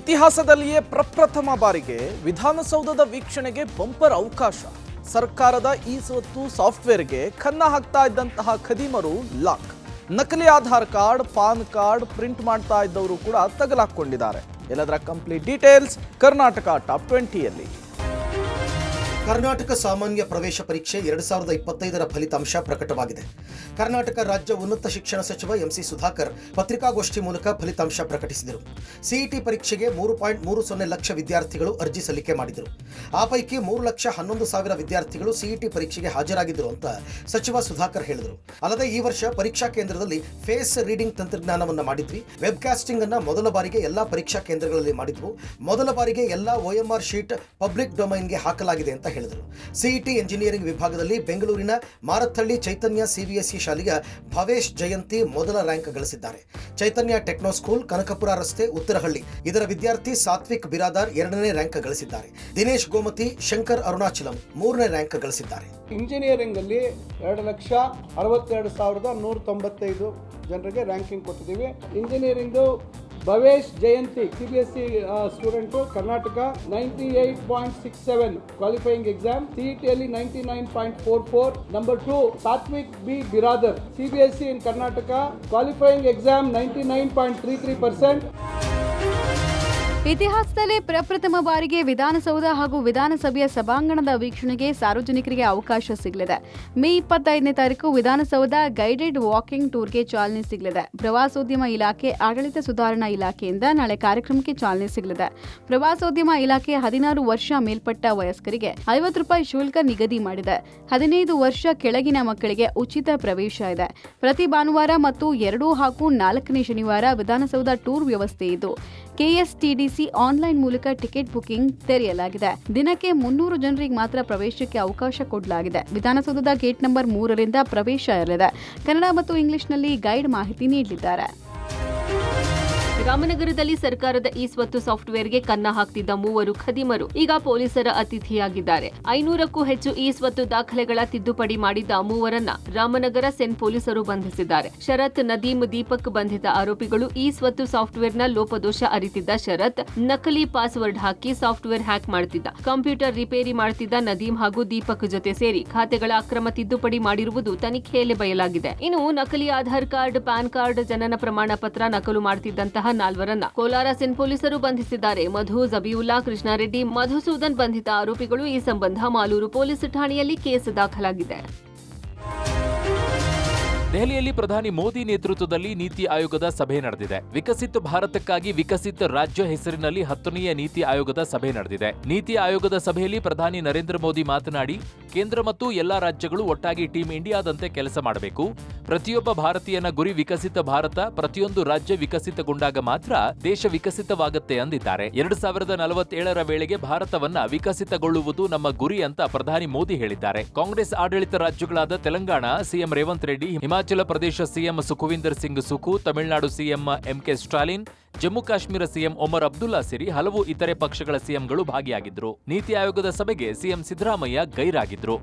ಇತಿಹಾಸದಲ್ಲಿಯೇ ಪ್ರಪ್ರಥಮ ಬಾರಿಗೆ ವಿಧಾನಸೌಧದ ವೀಕ್ಷಣೆಗೆ ಬಂಪರ್ ಅವಕಾಶ. ಸರ್ಕಾರದ ಇ-ಸ್ವತ್ತು ಸಾಫ್ಟ್ವೇರ್ಗೆ ಕನ್ನ ಹಾಕ್ತಾ ಇದ್ದಂತಹ ಖದೀಮರು ಲಾಕ್. ನಕಲಿ Aadhaar card, PAN card print ಮಾಡ್ತಾ ಇದ್ದವರು ಕೂಡ ತಗಲಾಕೊಂಡಿದ್ದಾರೆ. ಎಲ್ಲದರ ಕಂಪ್ಲೀಟ್ ಡೀಟೇಲ್ಸ್ ಕರ್ನಾಟಕ ಟಾಪ್ 20ಯಲ್ಲಿ. ಕರ್ನಾಟಕ ಸಾಮಾನ್ಯ ಪ್ರವೇಶ ಪರೀಕ್ಷೆ 2025ರ ಫಲಿತಾಂಶ ಪ್ರಕಟವಾಗಿದೆ. ಕರ್ನಾಟಕ ರಾಜ್ಯ ಉನ್ನತ ಶಿಕ್ಷಣ ಸಚಿವ ಎಂಸಿ ಸುಧಾಕರ್ ಪತ್ರಿಕಾಗೋಷ್ಠಿ ಮೂಲಕ ಫಲಿತಾಂಶ ಪ್ರಕಟಿಸಿದರು. ಸಿಇಟಿ ಪರೀಕ್ಷೆಗೆ 3.30 ಲಕ್ಷ ವಿದ್ಯಾರ್ಥಿಗಳು ಅರ್ಜಿ ಸಲ್ಲಿಕೆ ಮಾಡಿದರು. ಆ ಪೈಕಿ 3,11,000 ವಿದ್ಯಾರ್ಥಿಗಳು ಸಿಇಟಿ ಪರೀಕ್ಷೆಗೆ ಹಾಜರಾಗಿದ್ದರು ಅಂತ ಸಚಿವ ಸುಧಾಕರ್ ಹೇಳಿದರು. ಅಲ್ಲದೆ ಈ ವರ್ಷ ಪರೀಕ್ಷಾ ಕೇಂದ್ರದಲ್ಲಿ ಫೇಸ್ ರೀಡಿಂಗ್ ತಂತ್ರಜ್ಞಾನವನ್ನು ಮಾಡಿದ್ವಿ. ವೆಬ್ಕಾಸ್ಟಿಂಗ್ ಅನ್ನು ಮೊದಲ ಬಾರಿಗೆ ಎಲ್ಲಾ ಪರೀಕ್ಷಾ ಕೇಂದ್ರಗಳಲ್ಲಿ ಮಾಡಿದ್ವು. ಮೊದಲ ಬಾರಿಗೆ ಎಲ್ಲಾ OMR ಶೀಟ್ ಪಬ್ಲಿಕ್ ಡೊಮೈನ್ಗೆ ಹಾಕಲಾಗಿದೆ ಅಂತ ಹೇಳಿದರು. ಸಿಇಟಿ ಎಂಜಿನಿಯರಿಂಗ್ ವಿಭಾಗದಲ್ಲಿ ಬೆಂಗಳೂರಿನ ಮಾರತ್ತಹಳ್ಳಿ ಚೈತನ್ಯ CBSE ಶಾಲೆಯ ಭವೇಶ್ ಜಯಂತಿ ಮೊದಲ ರ್ಯಾಂಕ್ ಗಳಿಸಿದ್ದಾರೆ. ಚೈತನ್ಯ ಟೆಕ್ನೋ ಸ್ಕೂಲ್, ಕನಕಪುರ ರಸ್ತೆ, ಉತ್ತರಹಳ್ಳಿ ಇದರ ವಿದ್ಯಾರ್ಥಿ ಸಾತ್ವಿಕ್ ಬಿರಾದಾರ್ 2ನೇ ರ್ಯಾಂಕ್ ಗಳಿಸಿದ್ದಾರೆ. ದಿನೇಶ್ ಗೋಮತಿ, ಶಂಕರ್ ಅರುಣಾಚಲಂ 3ನೇ ರ್ಯಾಂಕ್ ಗಳಿಸಿದ್ದಾರೆ. ಇಂಜಿನಿಯರಿಂಗ್ ಅಲ್ಲಿ 2,62,195 ಜನರಿಗೆ ರ್ಯಾಂಕಿಂಗ್ ಕೊಟ್ಟಿದ್ದೀವಿ. Engineering Bhavesh Jayanti CBSE student, Karnataka 98.67 qualifying exam. CET ಅಲ್ಲಿ 99.44. Number 2 Sathvik B Biradar, CBSE in Karnataka, qualifying exam 99.33%. ಇತಿಹಾಸದಲ್ಲೇ ಪ್ರಪ್ರಥಮ ಬಾರಿಗೆ ವಿಧಾನಸೌಧ ಹಾಗೂ ವಿಧಾನಸಭೆಯ ಸಭಾಂಗಣದ ವೀಕ್ಷಣೆಗೆ ಸಾರ್ವಜನಿಕರಿಗೆ ಅವಕಾಶ ಸಿಗಲಿದೆ. ಮೇ 25ನೇ ತಾರೀಕು ವಿಧಾನಸೌಧ ಗೈಡೆಡ್ ವಾಕಿಂಗ್ ಟೂರ್ಗೆ ಚಾಲನೆ ಸಿಗಲಿದೆ. ಪ್ರವಾಸೋದ್ಯಮ ಇಲಾಖೆ, ಆಡಳಿತ ಸುಧಾರಣಾ ಇಲಾಖೆಯಿಂದ ನಾಳೆ ಕಾರ್ಯಕ್ರಮಕ್ಕೆ ಚಾಲನೆ ಸಿಗಲಿದೆ. ಪ್ರವಾಸೋದ್ಯಮ ಇಲಾಖೆ 16 ವರ್ಷ ಮೇಲ್ಪಟ್ಟ ವಯಸ್ಕರಿಗೆ ₹50 ಶುಲ್ಕ ನಿಗದಿ ಮಾಡಿದೆ. 15 ವರ್ಷ ಕೆಳಗಿನ ಮಕ್ಕಳಿಗೆ ಉಚಿತ ಪ್ರವೇಶ ಇದೆ. ಪ್ರತಿ ಭಾನುವಾರ ಮತ್ತು 2 ಹಾಗೂ 4ನೇ ಶನಿವಾರ ವಿಧಾನಸೌಧ ಟೂರ್ ವ್ಯವಸ್ಥೆ ಇದ್ದು KSTDC ಆನ್ಲೈನ್ ಮೂಲಕ ಟಿಕೆಟ್ ಬುಕಿಂಗ್ ತೆರೆಯಲಾಗಿದೆ. ದಿನಕ್ಕೆ 300 ಜನರಿಗೆ ಮಾತ್ರ ಪ್ರವೇಶಕ್ಕೆ ಅವಕಾಶ ಕೊಡಲಾಗಿದೆ. ವಿಧಾನಸೌಧದ ಗೇಟ್ ನಂಬರ್ 3ರಿಂದ ಪ್ರವೇಶ ಇರಲಿದೆ. ಕನ್ನಡ ಮತ್ತು ಇಂಗ್ಲಿಷ್ನಲ್ಲಿ ಗೈಡ್ ಮಾಹಿತಿ ನೀಡಲಿದ್ದಾರೆ. ರಾಮನಗರದಲ್ಲಿ ಸರ್ಕಾರದ ಇ-ಸ್ವತ್ತು ಸಾಫ್ಟ್ವೇರ್ಗೆ ಕನ್ನ ಹಾಕ್ತಿದ್ದ 3 ಖದೀಮರು ಈಗ ಪೊಲೀಸರ ಅತಿಥಿಯಾಗಿದ್ದಾರೆ. 500ಕ್ಕೂ ಹೆಚ್ಚು ಇ-ಸ್ವತ್ತು ದಾಖಲೆಗಳ ತಿದ್ದುಪಡಿ ಮಾಡಿದ್ದ 3ರನ್ನ ರಾಮನಗರ ಸೆನ್ ಪೊಲೀಸರು ಬಂಧಿಸಿದ್ದಾರೆ. ಶರತ್, ನದೀಂ, ದೀಪಕ್ ಬಂಧಿತ ಆರೋಪಿಗಳು. ಇ-ಸ್ವತ್ತು ಸಾಫ್ಟ್ವೇರ್ನ ಲೋಪದೋಷ ಅರಿತಿದ್ದ ಶರತ್ ನಕಲಿ ಪಾಸ್ವರ್ಡ್ ಹಾಕಿ ಸಾಫ್ಟ್ವೇರ್ ಹ್ಯಾಕ್ ಮಾಡುತ್ತಿದ್ದ. ಕಂಪ್ಯೂಟರ್ ರಿಪೇರಿ ಮಾಡುತ್ತಿದ್ದ ನದೀಂ ಹಾಗೂ ದೀಪಕ್ ಜೊತೆ ಸೇರಿ ಖಾತೆಗಳ ಅಕ್ರಮ ತಿದ್ದುಪಡಿ ಮಾಡಿರುವುದು ತನಿಖೆಯಲ್ಲಿ ಬಯಲಾಗಿದೆ. ಇನ್ನು ನಕಲಿ ಆಧಾರ್ ಕಾರ್ಡ್, ಪಾನ್ ಕಾರ್ಡ್, ಜನನ ಪ್ರಮಾಣ ಪತ್ರ ನಕಲು ಮಾಡುತ್ತಿದ್ದಂತಹ 4ರನ್ನ ಕೋಲಾರ ಸೆನ್ ಪೊಲೀಸರು ಬಂಧಿಸಿದ್ದಾರೆ. ಮಧು, ಜಬಿಯುಲ್ಲಾ, ಕೃಷ್ಣಾರೆಡ್ಡಿ, ಮಧುಸೂದನ್ ಬಂಧಿತ ಆರೋಪಿಗಳು. ಈ ಸಂಬಂಧ ಮಾಲೂರು ಪೊಲೀಸ್ ಠಾಣೆಯಲ್ಲಿ ಕೇಸ್ ದಾಖಲಾಗಿದೆ. ದೆಹಲಿಯಲ್ಲಿ ಪ್ರಧಾನಿ ಮೋದಿ ನೇತೃತ್ವದಲ್ಲಿ ನೀತಿ ಆಯೋಗದ ಸಭೆ ನಡೆದಿದೆ. ವಿಕಸಿತ ಭಾರತಕ್ಕಾಗಿ ವಿಕಸಿತ ರಾಜ್ಯ ಹೆಸರಿನಲ್ಲಿ 10ನೇ ನೀತಿ ಆಯೋಗದ ಸಭೆ ನಡೆದಿದೆ. ನೀತಿ ಆಯೋಗದ ಸಭೆಯಲ್ಲಿ ಪ್ರಧಾನಿ ನರೇಂದ್ರ ಮೋದಿ ಮಾತನಾಡಿ, ಕೇಂದ್ರ ಮತ್ತು ಎಲ್ಲಾ ರಾಜ್ಯಗಳು ಒಟ್ಟಾಗಿ ಟೀಮ್ ಇಂಡಿಯಾದಂತೆ ಕೆಲಸ ಮಾಡಬೇಕು. ಪ್ರತಿಯೊಬ್ಬ ಭಾರತೀಯನ ಗುರಿ ವಿಕಸಿತ ಭಾರತ. ಪ್ರತಿಯೊಂದು ರಾಜ್ಯ ವಿಕಸಿತಗೊಂಡಾಗ ಮಾತ್ರ ದೇಶ ವಿಕಸಿತವಾಗುತ್ತೆ ಅಂದಿದ್ದಾರೆ. 2047ರ ವೇಳೆಗೆ ಭಾರತವನ್ನ ವಿಕಸಿತಗೊಳ್ಳುವುದು ನಮ್ಮ ಗುರಿ ಅಂತ ಪ್ರಧಾನಿ ಮೋದಿ ಹೇಳಿದ್ದಾರೆ. ಕಾಂಗ್ರೆಸ್ ಆಡಳಿತ ರಾಜ್ಯಗಳಾದ Telangana CM Revanth Reddy, Himachal Pradesh CM Sukhwinder Singh ಸುಖು, Tamil Nadu CM MK Stalin, Jammu Kashmir CM Omar Abdullah ಸೇರಿ ಹಲವು ಇತರೆ ಪಕ್ಷಗಳ ಸಿಎಂಗಳು ಭಾಗಿಯಾಗಿದ್ರು. ನೀತಿ ಆಯೋಗದ ಸಭೆಗೆ ಸಿಎಂ ಸಿದ್ದರಾಮಯ್ಯ ಗೈರಾಗಿದ್ರು.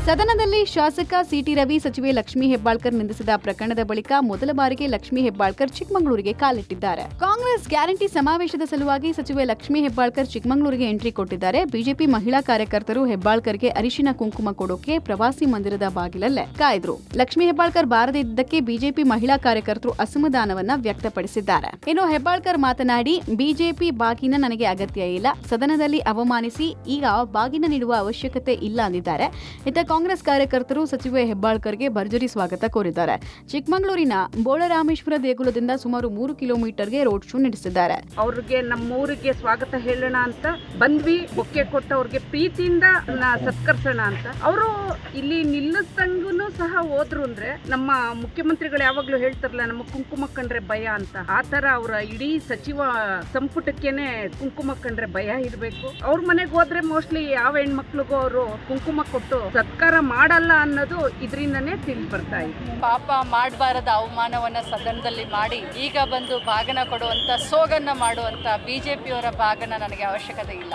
ಸದನದಲ್ಲಿ ಶಾಸಕ ಸಿಟಿ ರವಿ ಸಚಿವೆ ಲಕ್ಷ್ಮೀ ಹೆಬ್ಬಾಳ್ಕರ್ ನಿಂದಿಸಿದ ಪ್ರಕರಣದ ಬಳಿಕ ಮೊದಲ ಬಾರಿಗೆ ಲಕ್ಷ್ಮೀ ಹೆಬ್ಬಾಳ್ಕರ್ ಚಿಕ್ಕಮಗಳೂರಿಗೆ ಕಾಲಿಟ್ಟಿದ್ದಾರೆ. ಕಾಂಗ್ರೆಸ್ ಗ್ಯಾರಂಟಿ ಸಮಾವೇಶದ ಸಲುವಾಗಿ ಸಚಿವೆ ಲಕ್ಷ್ಮೀ ಹೆಬ್ಬಾಳ್ಕರ್ ಚಿಕ್ಕಮಗಳೂರಿಗೆ ಎಂಟ್ರಿ ಕೊಟ್ಟಿದ್ದಾರೆ. ಬಿಜೆಪಿ ಮಹಿಳಾ ಕಾರ್ಯಕರ್ತರು ಹೆಬ್ಬಾಳ್ಕರ್ಗೆ ಅರಿಶಿನ ಕುಂಕುಮ ಕೊಡೋಕೆ ಪ್ರವಾಸಿ ಮಂದಿರದ ಬಾಗಿಲಲ್ಲೇ ಕಾಯ್ದ್ರು. ಲಕ್ಷ್ಮೀ ಹೆಬ್ಬಾಳ್ಕರ್ ಬಾರದೇ ಇದ್ದಕ್ಕೆ ಬಿಜೆಪಿ ಮಹಿಳಾ ಕಾರ್ಯಕರ್ತರು ಅಸಮಾಧಾನವನ್ನ ವ್ಯಕ್ತಪಡಿಸಿದ್ದಾರೆ. ಇನ್ನು ಹೆಬ್ಬಾಳ್ಕರ್ ಮಾತನಾಡಿ, ಬಿಜೆಪಿ ಬಾಗಿನ ನನಗೆ ಅಗತ್ಯ ಇಲ್ಲ. ಸದನದಲ್ಲಿ ಅವಮಾನಿಸಿ ಈಗ ಬಾಗಿನ ನೀಡುವ ಅವಶ್ಯಕತೆ ಇಲ್ಲ ಅಂದಿದ್ದಾರೆ. ಕಾಂಗ್ರೆಸ್ ಕಾರ್ಯಕರ್ತರು ಸಚಿವೆ ಹೆಬ್ಬಾಳ್ಕರ್ಗೆ ಭರ್ಜರಿ ಸ್ವಾಗತ ಕೋರಿದ್ದಾರೆ. ಚಿಕ್ಕಮಗಳೂರಿನ ಬೋಳರಾಮೇಶ್ವರ ದೇಗುಲದಿಂದ ಸುಮಾರು 3 ಕಿಲೋಮೀಟರ್ಗೆ ರೋಡ್ ಶೋ ನಡೆಸಿದ್ದಾರೆ. ಅವ್ರಿಗೆ ನಮ್ಮೂರಿಗೆ ಸ್ವಾಗತ ಹೇಳೋಣ ಅಂತ ಬಂದ್ವಿ. ಬೊಕ್ಕೆ ಕೊಟ್ಟು ಅವ್ರಿಗೆ ಪ್ರೀತಿಯಿಂದ ಸತ್ಕರಿಸೋಣ ಅಂತ. ಅವರು ಇಲ್ಲಿ ನಿಲ್ಲಿಸ್ದಂಗೂ ಸಹ ಹೋದ್ರು ಅಂದ್ರೆ, ನಮ್ಮ ಮುಖ್ಯಮಂತ್ರಿಗಳು ಯಾವಾಗ್ಲೂ ಹೇಳ್ತಾರಲ್ಲ, ನಮ್ಮ ಕುಂಕುಮ ಕಂಡ್ರೆ ಭಯ ಅಂತ. ಆ ತರ ಅವರ ಇಡೀ ಸಚಿವ ಸಂಪುಟಕ್ಕೇನೆ ಕುಂಕುಮ ಕಂಡ್ರೆ ಭಯ ಇರಬೇಕು. ಅವ್ರ ಮನೆಗೆ ಹೋದ್ರೆ ಮೋಸ್ಟ್ಲಿ ಯಾವ ಹೆಣ್ಮಕ್ಳಿಗೂ ಅವರು ಕುಂಕುಮ ಕೊಟ್ಟು ಸತ್ಕಾರ ಮಾಡಲ್ಲ ಅನ್ನೋದು ಇದರಿಂದನೇ ತಿಳಿದು ಬರ್ತಾ ಇದೆ. ಪಾಪ ಮಾಡಬಾರದ ಅವಮಾನವನ್ನ ಸದನದಲ್ಲಿ ಮಾಡಿ ಈಗ ಬಂದು ಭಾಗನ ಕೊಡುವಂತ, ಸೋಗನ್ನ ಮಾಡುವಂತ ಬಿಜೆಪಿಯವರ ಭಾಗನ ನನಗೆ ಅವಶ್ಯಕತೆ ಇಲ್ಲ.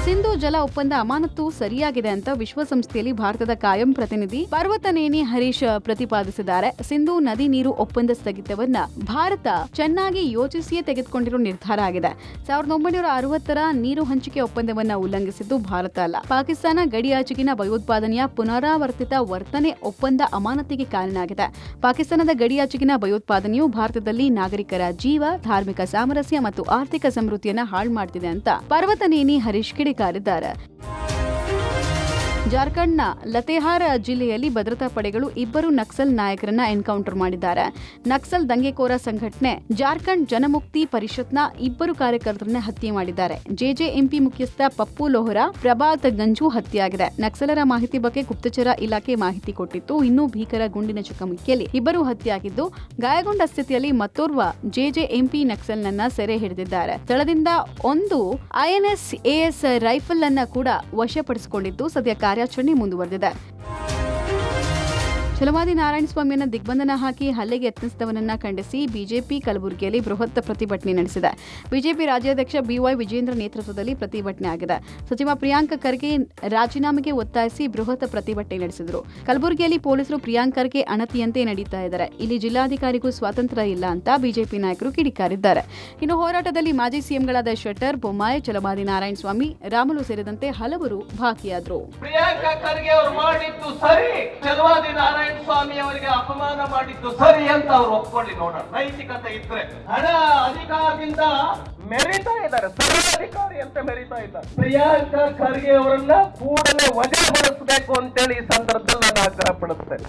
ಸಿಂಧೂ ಜಲ ಒಪ್ಪಂದ ಅಮಾನತು ಸರಿಯಾಗಿದೆ ಅಂತ ವಿಶ್ವಸಂಸ್ಥೆಯಲ್ಲಿ ಭಾರತದ ಕಾಯಂ ಪ್ರತಿನಿಧಿ ಪರ್ವತನೇನಿ ಹರೀಶ್ ಪ್ರತಿಪಾದಿಸಿದ್ದಾರೆ. ಸಿಂಧೂ ನದಿ ನೀರು ಒಪ್ಪಂದ ಸ್ಥಗಿತವನ್ನ ಭಾರತ ಚೆನ್ನಾಗಿ ಯೋಚಿಸಿಯೇ ತೆಗೆದುಕೊಂಡಿರೋ ನಿರ್ಧಾರ ಆಗಿದೆ. 1960ರ ನೀರು ಹಂಚಿಕೆ ಒಪ್ಪಂದವನ್ನ ಉಲ್ಲಂಘಿಸಿದ್ದು ಭಾರತ ಅಲ್ಲ, ಪಾಕಿಸ್ತಾನ ಗಡಿಯಾಚೆಗಿನ ಭಯೋತ್ಪಾದನೆಯ ಪುನರಾವರ್ತಿತ ವರ್ತನೆ ಒಪ್ಪಂದ ಅಮಾನತಿಗೆ ಕಾರಣ ಆಗಿದೆ. ಪಾಕಿಸ್ತಾನದ ಗಡಿಯಾಚೆಗಿನ ಭಯೋತ್ಪಾದನೆಯು ಭಾರತದಲ್ಲಿ ನಾಗರಿಕರ ಜೀವ, ಧಾರ್ಮಿಕ ಸಾಮರಸ್ಯ ಮತ್ತು ಆರ್ಥಿಕ ಸಮೃದ್ಧಿಯನ್ನ ಹಾಳು ಮಾಡ್ತಿದೆ ಅಂತ ಪರ್ವತನೇನಿ ಹರೀಶ್ ಕಿಡಿಕಾರಿದ್ದಾರೆ. ಜಾರ್ಖಂಡ್ನ ಲತೆಹಾರ್ ಜಿಲ್ಲೆಯಲ್ಲಿ ಭದ್ರತಾ ಪಡೆಗಳು 2 ನಕ್ಸಲ್ ನಾಯಕರನ್ನ ಎನ್ಕೌಂಟರ್ ಮಾಡಿದ್ದಾರೆ. ನಕ್ಸಲ್ ದಂಗೆಕೋರ ಸಂಘಟನೆ ಜಾರ್ಖಂಡ್ ಜನಮುಕ್ತಿ ಪರಿಷತ್ನ 2 ಕಾರ್ಯಕರ್ತರನ್ನ ಹತ್ಯೆ ಮಾಡಿದ್ದಾರೆ. ಜೆಜೆಎಂಪಿ ಮುಖ್ಯಸ್ಥ ಪಪ್ಪು ಲೋಹರಾ, ಪ್ರಭಾತ್ ಗಂಜು ಹತ್ಯೆಯಾಗಿದೆ. ನಕ್ಸಲರ ಮಾಹಿತಿ ಬಗ್ಗೆ ಗುಪ್ತಚರ ಇಲಾಖೆ ಮಾಹಿತಿ ಕೊಟ್ಟಿತ್ತು. ಇನ್ನೂ ಭೀಕರ ಗುಂಡಿನ ಚಕಮಕಿಯಲ್ಲಿ 2 ಹತ್ಯೆಯಾಗಿದ್ದು, ಗಾಯಗೊಂಡ ಸ್ಥಿತಿಯಲ್ಲಿ ಮತ್ತೋರ್ವ ಜೆಜೆಎಂಪಿ ನಕ್ಸಲ್ನನ್ನ ಸೆರೆ ಹಿಡಿದಿದ್ದಾರೆ. ಸ್ಥಳದಿಂದ ಒಂದು INS-AS ರೈಫಲ್ ಅನ್ನ ಕೂಡ ವಶಪಡಿಸಿಕೊಂಡಿದ್ದು ಸದ್ಯ ಕಾರ್ಯಾಚರಣೆ ಮುಂದುವರೆದಿದೆ. ಛಲವಾದಿ ನಾರಾಯಣಸ್ವಾಮಿಯನ್ನ ದಿಗ್ಬಂಧನ ಹಾಕಿ ಹಲ್ಲೆಗೆ ಯತ್ನಿಸಿದವನನ್ನ ಖಂಡಿಸಿ ಬಿಜೆಪಿ ಕಲಬುರಗಿಯಲ್ಲಿ ಬೃಹತ್ ಪ್ರತಿಭಟನೆ ನಡೆಸಿದೆ. ಬಿಜೆಪಿ ರಾಜ್ಯಾಧ್ಯಕ್ಷ BY ವಿಜೇಂದ್ರ ನೇತೃತ್ವದಲ್ಲಿ ಪ್ರತಿಭಟನೆ ಆಗಿದೆ. ಸಚಿವ ಪ್ರಿಯಾಂಕ್ ಖರ್ಗೆ ರಾಜೀನಾಮೆಗೆ ಒತ್ತಾಯಿಸಿ ಬೃಹತ್ ಪ್ರತಿಭಟನೆ ನಡೆಸಿದರು. ಕಲಬುರಗಿಯಲ್ಲಿ ಪೊಲೀಸರು ಪ್ರಿಯಾಂಕ್ ಖರ್ಗೆ ಅಣತಿಯಂತೆ ನಡೀತಾ ಇದ್ದಾರೆ. ಇಲ್ಲಿ ಜಿಲ್ಲಾಧಿಕಾರಿಗೂ ಸ್ವಾತಂತ್ರ್ಯ ಇಲ್ಲ ಅಂತ ಬಿಜೆಪಿ ನಾಯಕರು ಕಿಡಿಕಾರಿದ್ದಾರೆ. ಇನ್ನು ಹೋರಾಟದಲ್ಲಿ ಮಾಜಿ ಸಿಎಂಗಳಾದ ಶೆಟ್ಟರ್, ಬೊಮ್ಮಾಯಿ, ಛಲವಾದಿ ನಾರಾಯಣಸ್ವಾಮಿ, ರಾಮುಲು ಸೇರಿದಂತೆ ಹಲವರು ಭಾಗಿಯಾದರು. ಪ್ರಿಯಾಂಕ್ ಖರ್ಗೆ ಅವರು ಮಾಡಿದ್ದು ಸರಿ, ಛಲವಾದಿ ಸ್ವಾಮಿ ಅವರಿಗೆ ಅಪಮಾನ ಮಾಡಿದ್ದು ಸರಿ ಅಂತ ಅವ್ರು ಒಪ್ಕೊಳ್ಳಿ ನೋಡೋಣ. ನೈತಿಕತೆ ಇದ್ರೆ ಹಣ ಅಧಿಕಾರದಿಂದ ಮೆರಿತಾ ಇದ್ದಾರೆ, ಸರ್ವಾಧಿಕಾರಿ ಅಂತ ಮೆರಿತಾ ಇದ್ದಾರೆ. ಪ್ರಿಯಾಂಕ ಖರ್ಗೆ ಅವರನ್ನ ಕೂಡಲೇ ವಜಾಗೊಳಿಸಬೇಕು ಅಂತೇಳಿ ಈ ಸಂದರ್ಭದಲ್ಲಿ ನಾನು ಆಗ್ರಹ ಪಡುತ್ತೇನೆ.